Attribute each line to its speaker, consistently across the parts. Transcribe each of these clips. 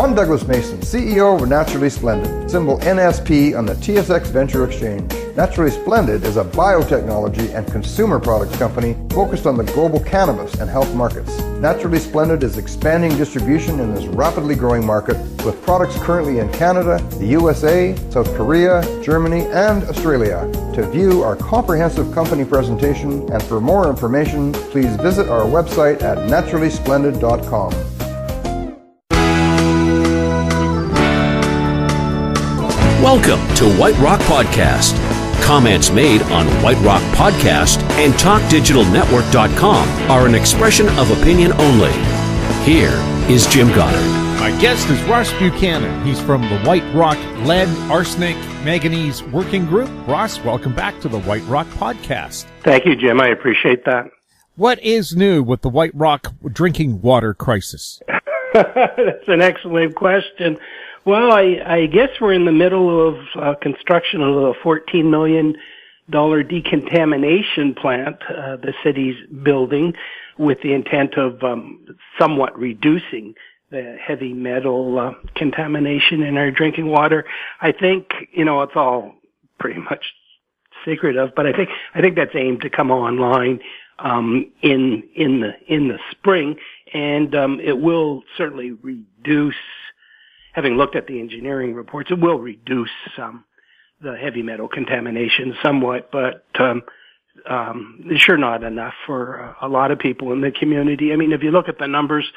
Speaker 1: I'm Douglas Mason, CEO of Naturally Splendid, symbol NSP on the TSX Venture Exchange. Naturally Splendid is a biotechnology and consumer products company focused on the global cannabis and health markets. Naturally Splendid is expanding distribution in this rapidly growing market with products currently in Canada, the USA, South Korea, Germany, and Australia. To view our comprehensive company presentation and for more information, please visit our website at naturallysplendid.com.
Speaker 2: Welcome to White Rock Podcast. Comments made on White Rock Podcast and TalkDigitalNetwork.com are an expression of opinion only. Here is Jim Goddard.
Speaker 3: My guest is Ross Buchanan. He's from the White Rock Lead, Arsenic, Manganese Working Group. Ross, welcome back to the White Rock Podcast.
Speaker 4: Thank you, Jim. I appreciate that.
Speaker 3: What is new with the White Rock drinking water crisis?
Speaker 4: That's an excellent question. Well, I guess we're in the middle of construction of a $14 million decontamination plant the city's building with the intent of somewhat reducing the heavy metal contamination in our drinking water. I think, it's all pretty much secretive, but I think that's aimed to come online in the spring, and it will certainly reduce. Having looked at the engineering reports, it will reduce the heavy metal contamination somewhat, but it's sure not enough for a lot of people in the community. I mean, if you look at the numbers,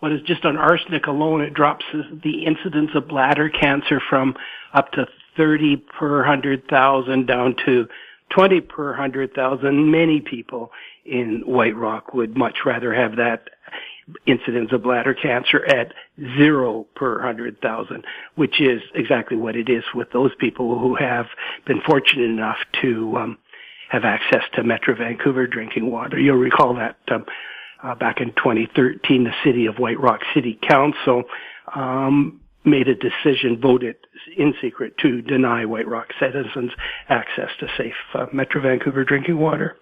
Speaker 4: what is just on arsenic alone, it drops the incidence of bladder cancer from up to 30 per 100,000 down to 20 per 100,000. Many people in White Rock would much rather have that incidence of bladder cancer at 0 per 100,000, which is exactly what it is with those people who have been fortunate enough to have access to Metro Vancouver drinking water. You'll recall that back in 2013, the City of White Rock City Council made a decision, voted in secret, to deny White Rock citizens access to safe Metro Vancouver drinking water.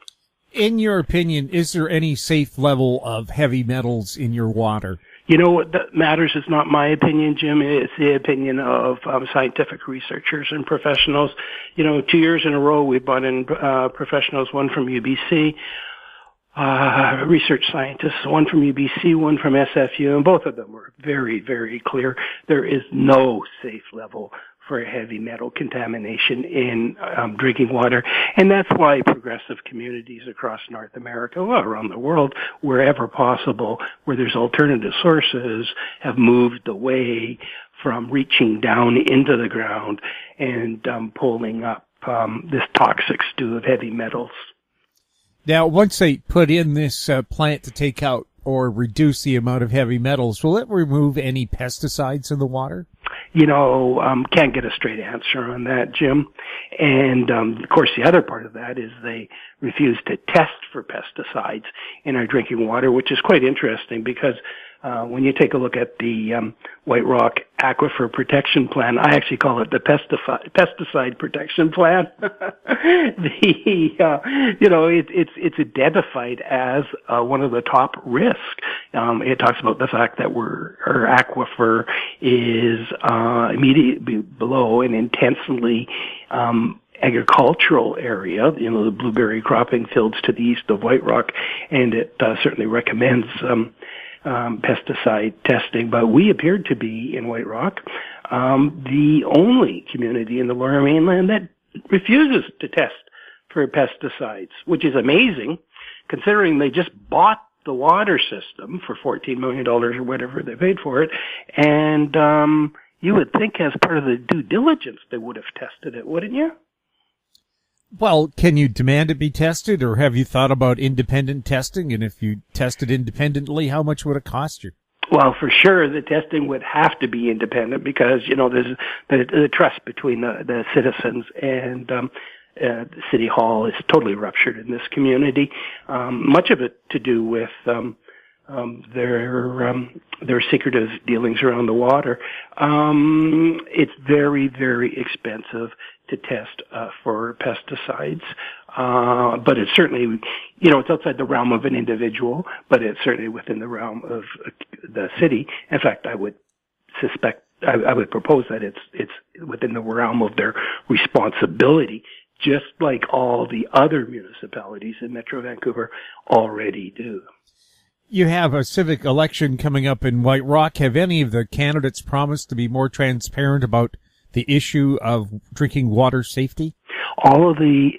Speaker 3: In your opinion, is there any safe level of heavy metals in your water?
Speaker 4: What that matters is not my opinion, Jim. It's the opinion of scientific researchers and professionals. 2 years in a row, we brought in professionals, one from UBC, research scientists, one from UBC, one from SFU, and both of them were very, very clear. There is no safe level for heavy metal contamination in drinking water. And that's why progressive communities across North America, well, around the world, wherever possible, where there's alternative sources, have moved away from reaching down into the ground and pulling up this toxic stew of heavy metals.
Speaker 3: Now, once they put in this plant to take out or reduce the amount of heavy metals, will it remove any pesticides in the water?
Speaker 4: Can't get a straight answer on that, Jim. And, of course, the other part of that is they refuse to test for pesticides in our drinking water, which is quite interesting because when you take a look at the White Rock Aquifer Protection Plan, I actually call it the pesticide protection plan. It's identified as one of the top risks. It talks about the fact that our aquifer is immediately below an intensely agricultural area, the blueberry cropping fields to the east of White Rock, and it certainly recommends pesticide testing, but we appeared to be, in White Rock, the only community in the Lower Mainland that refuses to test for pesticides, which is amazing, considering they just bought the water system for $14 million or whatever they paid for it, and you would think as part of the due diligence they would have tested it, wouldn't you?
Speaker 3: Well, can you demand it be tested, or have you thought about independent testing? And if you tested independently, how much would it cost you?
Speaker 4: Well, for sure, the testing would have to be independent because, there's the trust between the citizens and the City Hall is totally ruptured in this community. Much of it to do with their secretive dealings around the water. It's very, very expensive to test for pesticides. But it's certainly, it's outside the realm of an individual, but it's certainly within the realm of the city. In fact, I would I would propose that it's within the realm of their responsibility, just like all the other municipalities in Metro Vancouver already do.
Speaker 3: You have a civic election coming up in White Rock. Have any of the candidates promised to be more transparent about the issue of drinking water safety?
Speaker 4: All of the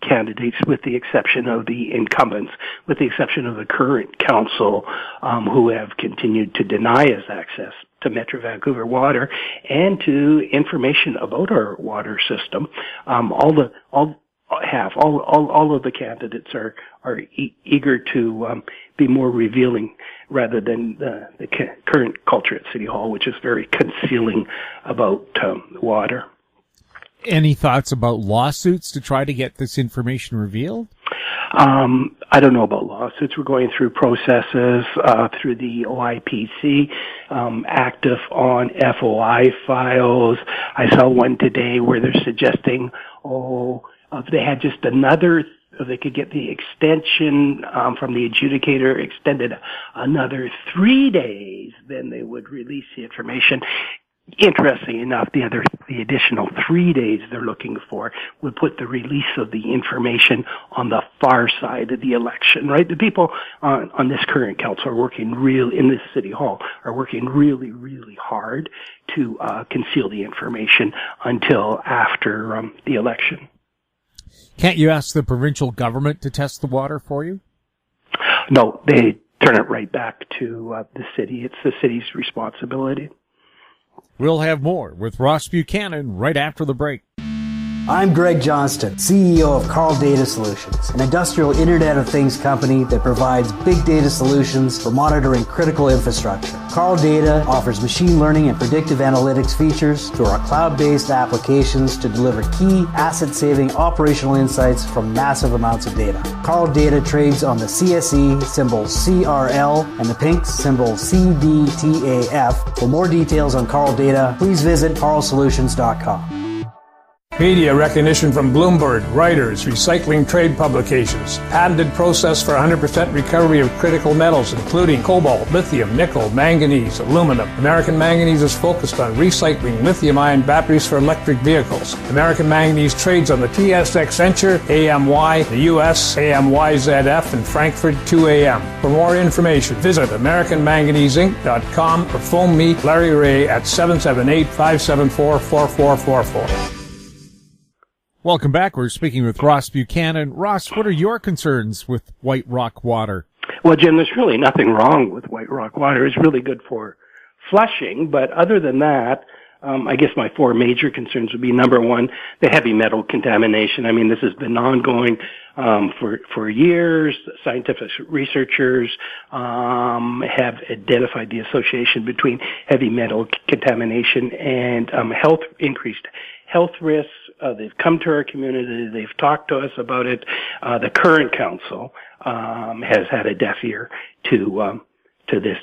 Speaker 4: candidates, with the exception of the incumbents, with the exception of the current council, who have continued to deny us access to Metro Vancouver water and to information about our water system, all of the candidates are eager to be more revealing rather than the current culture at City Hall, which is very concealing about water.
Speaker 3: Any thoughts about lawsuits to try to get this information revealed?
Speaker 4: I don't know about lawsuits. We're going through processes through the OIPC, active on FOI files. I saw one today where they're suggesting, if they had just if they could get the extension from the adjudicator extended another 3 days, then they would release the information. Interesting enough, the additional 3 days they're looking for would put the release of the information on the far side of the election, right? The people on this current council are working in this City Hall are working really, really hard to conceal the information until after the election.
Speaker 3: Can't you ask the provincial government to test the water for you?
Speaker 4: No, they turn it right back to the city. It's the city's responsibility.
Speaker 3: We'll have more with Ross Buchanan right after the break.
Speaker 5: I'm Greg Johnston, CEO of Carl Data Solutions, an industrial Internet of Things company that provides big data solutions for monitoring critical infrastructure. Carl Data offers machine learning and predictive analytics features through our cloud-based applications to deliver key asset-saving operational insights from massive amounts of data. Carl Data trades on the CSE, symbol CRL, and the pink symbol CDTAF. For more details on Carl Data, please visit carlsolutions.com.
Speaker 6: Media recognition from Bloomberg, Reuters, Recycling Trade Publications. Patented process for 100% recovery of critical metals, including cobalt, lithium, nickel, manganese, aluminum. American Manganese is focused on recycling lithium-ion batteries for electric vehicles. American Manganese trades on the TSX Venture, AMY, the US, AMYZF, and Frankfurt 2AM. For more information, visit AmericanManganeseInc.com or phone me, Larry Ray, at 778-574-4444.
Speaker 3: Welcome back. We're speaking with Ross Buchanan. Ross, what are your concerns with White Rock water?
Speaker 4: Well, Jim, there's really nothing wrong with White Rock water. It's really good for flushing, but other than that, I guess my four major concerns would be, number one, the heavy metal contamination. I mean, this has been ongoing for years. Scientific researchers have identified the association between heavy metal contamination and increased health risks. They've come to our community. They've talked to us about it. The current council has had a deaf ear to this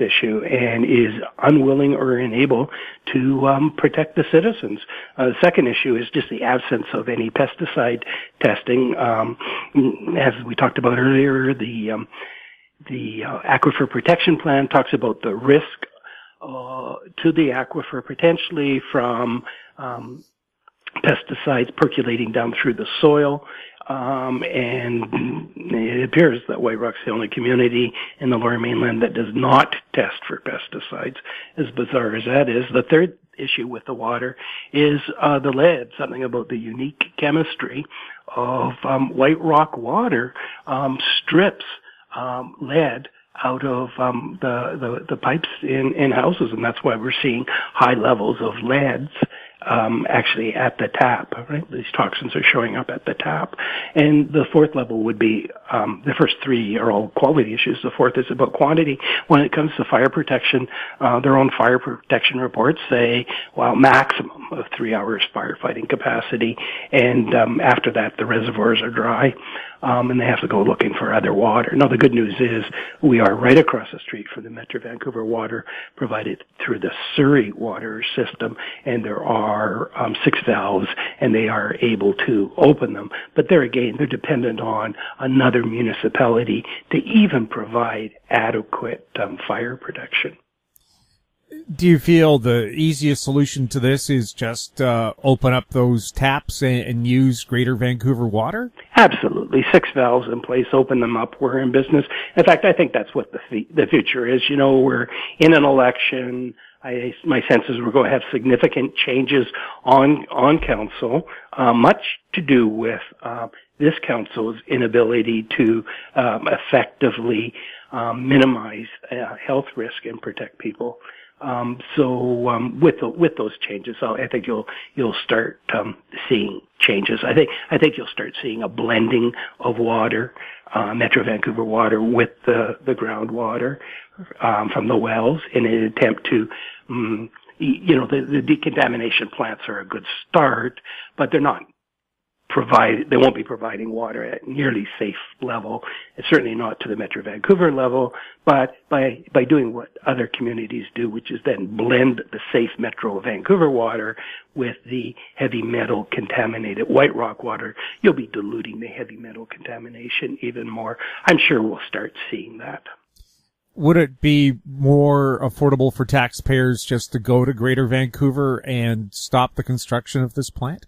Speaker 4: issue and is unwilling or unable to protect the citizens. The second issue is just the absence of any pesticide testing. As we talked about earlier, the Aquifer Protection Plan talks about the risk to the aquifer potentially from pesticides percolating down through the soil, and it appears that White Rock's the only community in the Lower Mainland that does not test for pesticides. As bizarre as that is, the third issue with the water is the lead, something about the unique chemistry of White Rock water strips lead out of the pipes in houses, and that's why we're seeing high levels of leads actually at the tap, right? These toxins are showing up at the tap. And the fourth level would be, the first three are all quality issues. The fourth is about quantity. When it comes to fire protection, their own fire protection reports say, well, maximum of 3 hours firefighting capacity. And after that, the reservoirs are dry. And they have to go looking for other water. Now, the good news is we are right across the street from the Metro Vancouver water provided through the Surrey water system, and there are 6 valves, and they are able to open them. But there again, they're dependent on another municipality to even provide adequate fire protection.
Speaker 3: Do you feel the easiest solution to this is just open up those taps and use Greater Vancouver water?
Speaker 4: Absolutely. 6 valves in place, open them up. We're in business. In fact, I think that's what the future is. You know, we're in an election. My sense is we're going to have significant changes on council, much to do with this council's inability to effectively minimize health risk and protect people. With those changes, I think you'll start seeing changes. I think you'll start seeing a blending of water, Metro Vancouver water, with the groundwater from the wells in an attempt to, the decontamination plants are a good start, but they're not. They won't be providing water at nearly safe level. It's certainly not to the Metro Vancouver level, but by doing what other communities do, which is then blend the safe Metro Vancouver water with the heavy metal contaminated White Rock water, you'll be diluting the heavy metal contamination even more. I'm sure we'll start seeing that.
Speaker 3: Would it be more affordable for taxpayers just to go to Greater Vancouver and stop the construction of this plant?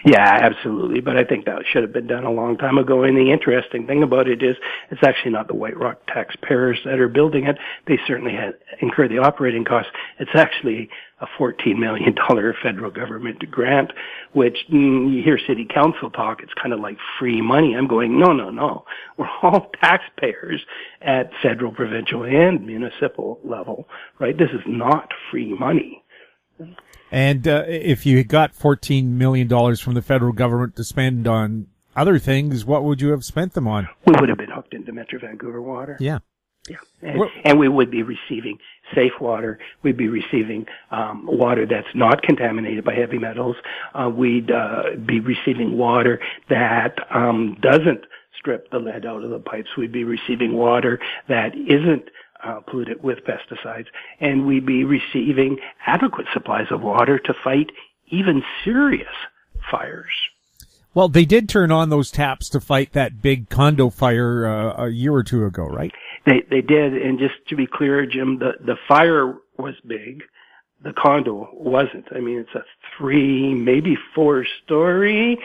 Speaker 4: Yeah, absolutely. But I think that should have been done a long time ago. And the interesting thing about it is it's actually not the White Rock taxpayers that are building it. They certainly had incurred the operating costs. It's actually a $14 million federal government grant, which you hear city council talk, it's kind of like free money. I'm going, no. We're all taxpayers at federal, provincial, and municipal level, right? This is not free money.
Speaker 3: And if you got $14 million from the federal government to spend on other things, what would you have spent them on?
Speaker 4: We would have been hooked into Metro Vancouver water.
Speaker 3: Yeah.
Speaker 4: And we would be receiving safe water. We'd be receiving water that's not contaminated by heavy metals. We'd be receiving water that doesn't strip the lead out of the pipes. We'd be receiving water that isn't polluted with pesticides, and we'd be receiving adequate supplies of water to fight even serious fires.
Speaker 3: Well, they did turn on those taps to fight that big condo fire a year or two ago, right?
Speaker 4: They did, and just to be clear, Jim, the fire was big. The condo wasn't. I mean, it's a 3, maybe 4-story.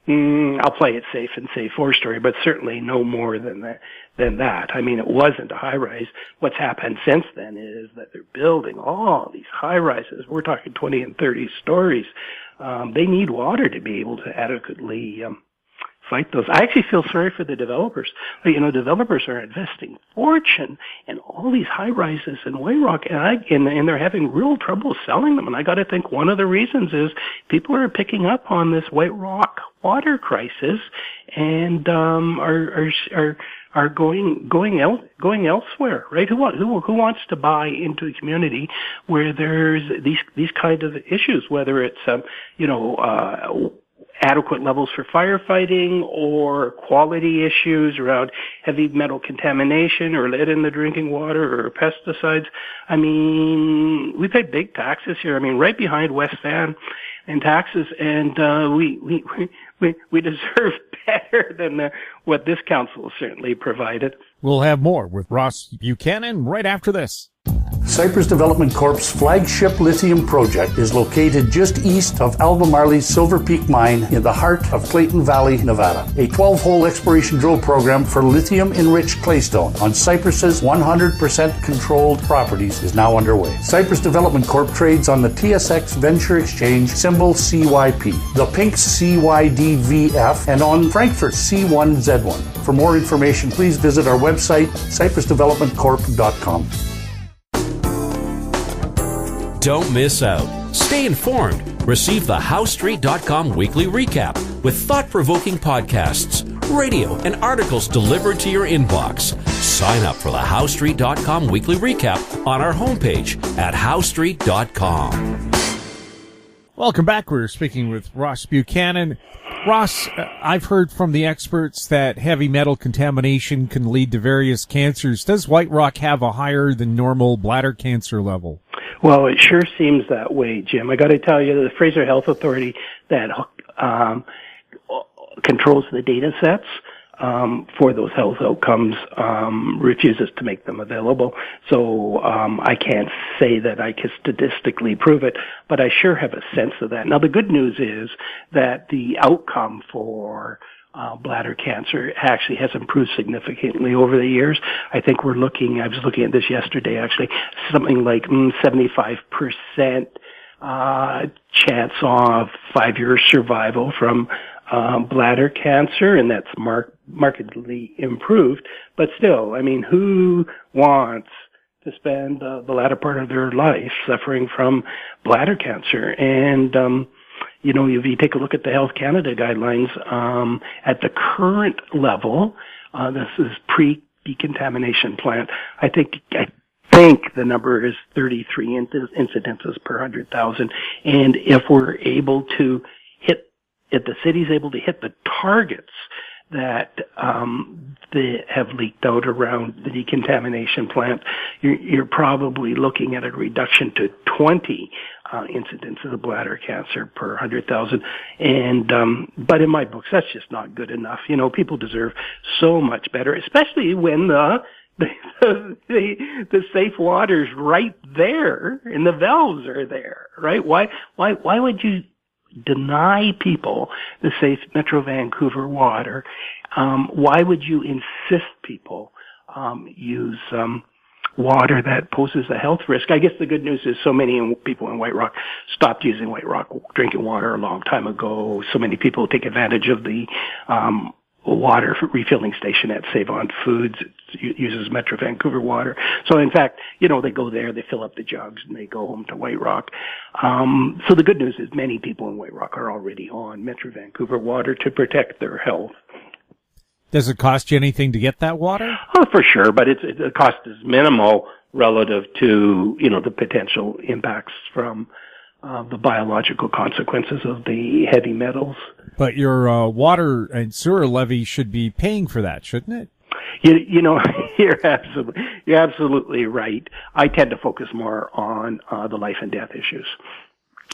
Speaker 4: I'll play it safe and say 4-story, but certainly no more than that. I mean, it wasn't a high-rise. What's happened since then is that they're building all these high-rises. We're talking 20 and 30 stories. They need water to be able to adequately fight those. I actually feel sorry for the developers. You know, developers are investing fortune in all these high-rises in White Rock, and they're having real trouble selling them. And I got to think one of the reasons is people are picking up on this White Rock water crisis and are going elsewhere, right? Who wants to buy into a community where there's these kind of issues, whether it's adequate levels for firefighting or quality issues around heavy metal contamination or lead in the drinking water or pesticides. I mean, we pay big taxes here. I mean, right behind West Van in taxes, and we deserve better than what this council certainly provided.
Speaker 3: We'll have more with Ross Buchanan right after this.
Speaker 7: Cypress Development Corp's flagship lithium project is located just east of Albemarle's Silver Peak mine in the heart of Clayton Valley, Nevada. A 12-hole exploration drill program for lithium-enriched claystone on Cypress's 100% controlled properties is now underway. Cypress Development Corp trades on the TSX Venture Exchange, symbol CYP, the pink CYDVF, and on Frankfurt C1Z1. For more information, please visit our website, cypressdevelopmentcorp.com.
Speaker 2: Don't miss out. Stay informed. Receive the HowStreet.com weekly recap with thought-provoking podcasts, radio, and articles delivered to your inbox. Sign up for the HowStreet.com weekly recap on our homepage at HowStreet.com.
Speaker 3: Welcome back. We're speaking with Ross Buchanan. Ross, I've heard from the experts that heavy metal contamination can lead to various cancers. Does White Rock have a higher than normal bladder cancer level?
Speaker 4: Well, it sure seems that way, Jim. I got to tell you, the Fraser Health Authority that controls the data sets for those health outcomes, refuses to make them available. So I can't say that I can statistically prove it, but I sure have a sense of that. Now, the good news is that the outcome for bladder cancer actually has improved significantly over the years. I think I was looking at this yesterday actually, something like 75% chance of 5-year survival from bladder cancer, and that's markedly improved. But still, I mean, who wants to spend the latter part of their life suffering from bladder cancer? And if you take a look at the Health Canada guidelines, at the current level, this is pre-decontamination plant, I think the number is 33 incidences per 100,000. And if we're able to if the city's able to hit the targets that they have leaked out around the decontamination plant, you're probably looking at a reduction to 20 incidences of bladder cancer per 100,000. And but in my books, that's just not good enough. People deserve so much better, especially when the safe water's right there and the valves are there, right? Why would you deny people the safe Metro Vancouver water? Why would you insist people use water that poses a health risk? I guess the good news is so many people in White Rock stopped using White Rock drinking water a long time ago. So many people take advantage of the water refilling station at Save On Foods. It uses Metro Vancouver water. So in fact, they go there, they fill up the jugs, and they go home to White Rock. So the good news is many people in White Rock are already on Metro Vancouver water to protect their health.
Speaker 3: Does it cost you anything to get that water?
Speaker 4: Oh, for sure, but the cost is minimal relative to, the potential impacts from the biological consequences of the heavy metals.
Speaker 3: But your water and sewer levy should be paying for that, shouldn't it?
Speaker 4: You're absolutely right. I tend to focus more on the life and death issues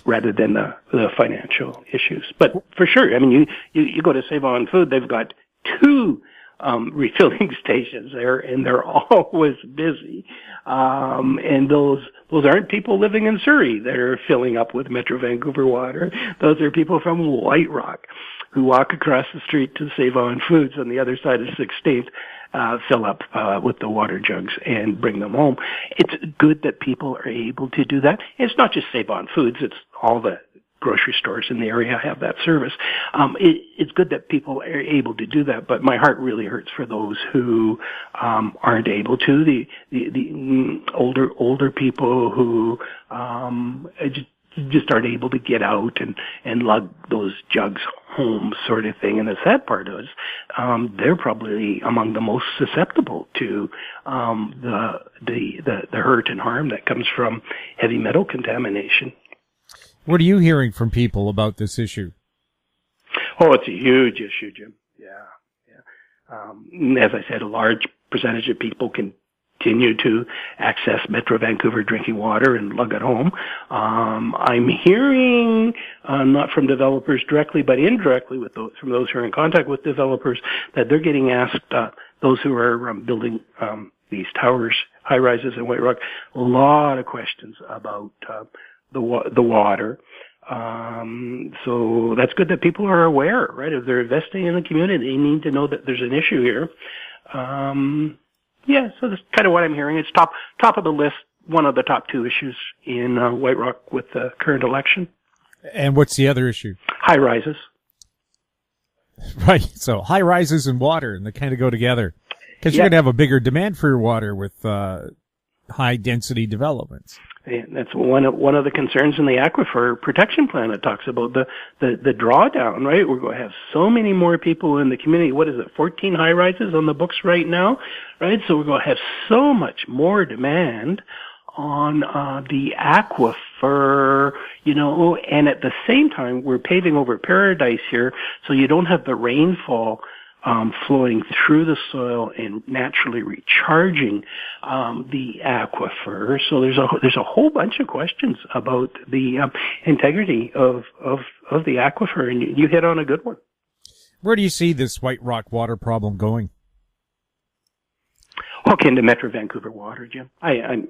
Speaker 4: rather than the financial issues. But for sure, I mean, you go to Save On Food, they've got 2 refilling stations there, and they're always busy. And those aren't people living in Surrey that are filling up with Metro Vancouver water. Those are people from White Rock who walk across the street to Save On Foods on the other side of 16th, fill up with the water jugs and bring them home. It's good that people are able to do that. It's not just Save On Foods, it's all the grocery stores in the area have that service. It's good that people are able to do that, but my heart really hurts for those who aren't able to. The older people who just aren't able to get out and lug those jugs home, sort of thing. And the sad part is, they're probably among the most susceptible to the hurt and harm that comes from heavy metal contamination.
Speaker 3: What are you hearing from people about this issue?
Speaker 4: Oh, it's a huge issue, Jim. Yeah. As I said, a large percentage of people continue to access Metro Vancouver drinking water and lug it home. I'm hearing, not from developers directly, but indirectly from those who are in contact with developers, that they're getting asked, those who are building these towers, high-rises in White Rock, a lot of questions about the water. So that's good that people are aware, right? If they're investing in the community, they need to know that there's an issue here. So that's kind of what I'm hearing. It's top of the list, one of the top 2 issues in White Rock with the current election.
Speaker 3: And what's the other issue?
Speaker 4: High rises.
Speaker 3: Right. So high rises and water, and they kind of go together. Because you're going to have a bigger demand for your water with high density developments.
Speaker 4: And that's one of the concerns in the aquifer protection plan. It talks about the drawdown, right? We're going to have so many more people in the community. What is it, 14 high rises on the books right now, right? So we're going to have so much more demand on the aquifer, and at the same time we're paving over paradise here, so you don't have the rainfall flowing through the soil and naturally recharging the aquifer. So there's a whole bunch of questions about the integrity of the aquifer, and you hit on a good one.
Speaker 3: Where do you see this White Rock water problem going?
Speaker 4: Look into Metro Vancouver Water, Jim. I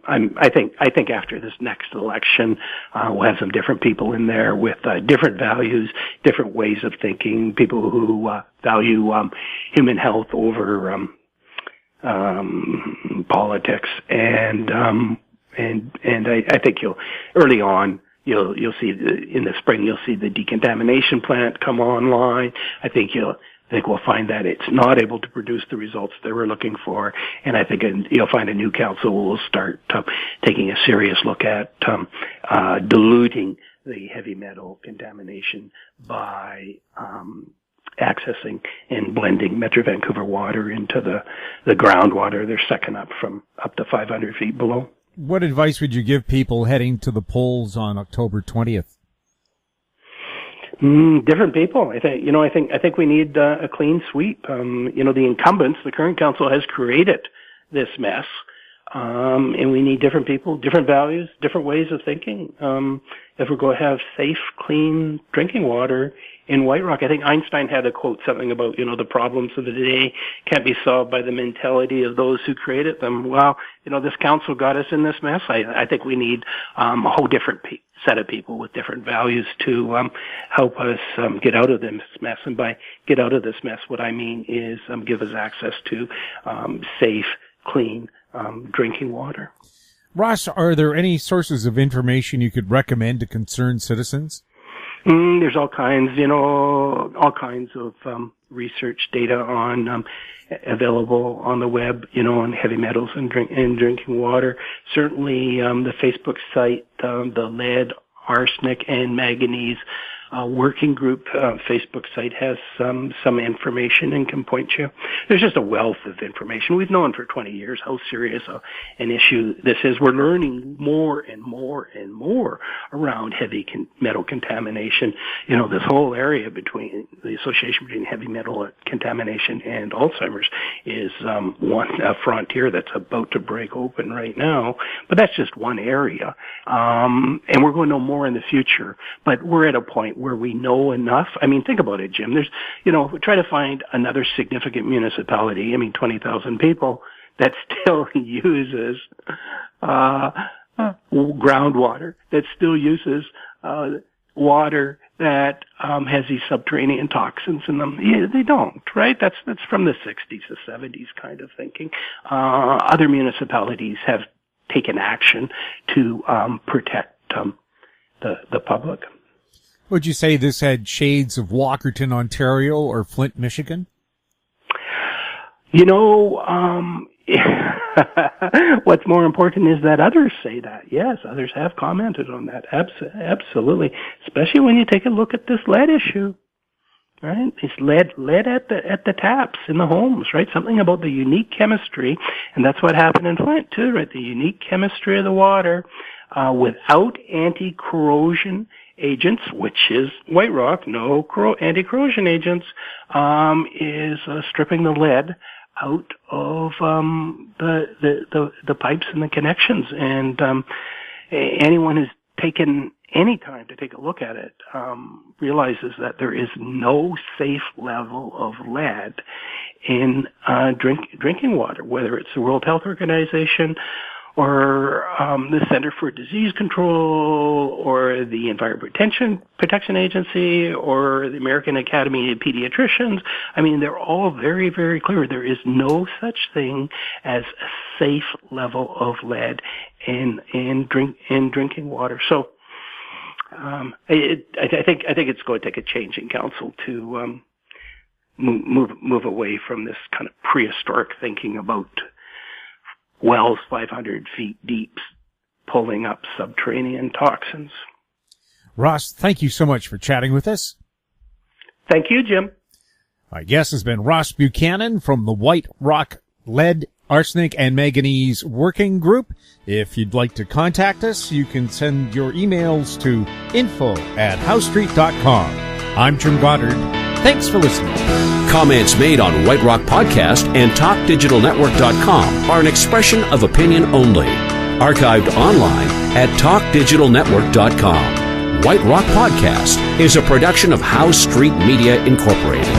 Speaker 4: think after this next election, we'll have some different people in there with different values, different ways of thinking. People who value human health over politics, and I think early on you'll see in the spring you'll see the decontamination plant come online. I think we'll find that it's not able to produce the results they were looking for, and I think you'll find a new council will start taking a serious look at diluting the heavy metal contamination by accessing and blending Metro Vancouver water into the groundwater. They're sucking up from up to 500 feet below.
Speaker 3: What advice would you give people heading to the polls on October 20th?
Speaker 4: Different people. I think we need a clean sweep. The incumbents, the current council has created this mess. And we need different people, different values, different ways of thinking. If we're going to have safe, clean drinking water in White Rock, I think Einstein had a quote, something about, the problems of the day can't be solved by the mentality of those who created them. Well, this council got us in this mess. I think we need a whole different set of people with different values to help us get out of this mess. And by get out of this mess, what I mean is give us access to safe, clean drinking water.
Speaker 3: Ross, are there any sources of information you could recommend to concerned citizens?
Speaker 4: There's all kinds of research data on available on the web, on heavy metals and drinking water. Certainly, the Facebook site, the lead, arsenic, and manganese working group Facebook site has some information and can point you. There's just a wealth of information. We've known for 20 years how serious an issue this is. We're learning more and more and more around heavy metal contamination. This whole area between the association between heavy metal contamination and Alzheimer's is one frontier that's about to break open right now. But that's just one area, and we're going to know more in the future. But we're at a point where we know enough. I mean, think about it, Jim. There's, we try to find another significant municipality. 20,000 people that still uses groundwater, that still uses water that has these subterranean toxins in them. Yeah, they don't, right? That's from the 60s, the 70s kind of thinking. Other municipalities have taken action to protect the public.
Speaker 3: Would you say this had shades of Walkerton, Ontario, or Flint, Michigan?
Speaker 4: What's more important is that others say that. Yes, others have commented on that. Absolutely. Especially when you take a look at this lead issue, right? It's lead at the taps in the homes, right? Something about the unique chemistry, and that's what happened in Flint too, right? The unique chemistry of the water, without anti-corrosion agents, which is White Rock, no anti-corrosion agents, is stripping the lead out of the pipes and the connections. And anyone who's taken any time to take a look at it realizes that there is no safe level of lead in drinking water, whether it's the World Health Organization or the Center for Disease Control, or the Environmental Protection Agency, or the American Academy of Pediatricians. They're all very, very clear. There is no such thing as a safe level of lead in drinking water. So, I think it's going to take a change in council to move away from this kind of prehistoric thinking about wells 500 feet deep pulling up subterranean toxins.
Speaker 3: Ross, thank you so much for chatting with us.
Speaker 4: Thank you, Jim.
Speaker 3: My guest has been Ross Buchanan from the White Rock Lead, Arsenic, and Manganese Working Group. If you'd like to contact us, you can send your emails to info@housestreet.com. I'm Jim Goddard. Thanks for listening.
Speaker 2: Comments made on White Rock Podcast and TalkDigitalNetwork.com are an expression of opinion only. Archived online at TalkDigitalNetwork.com. White Rock Podcast is a production of House Street Media Incorporated.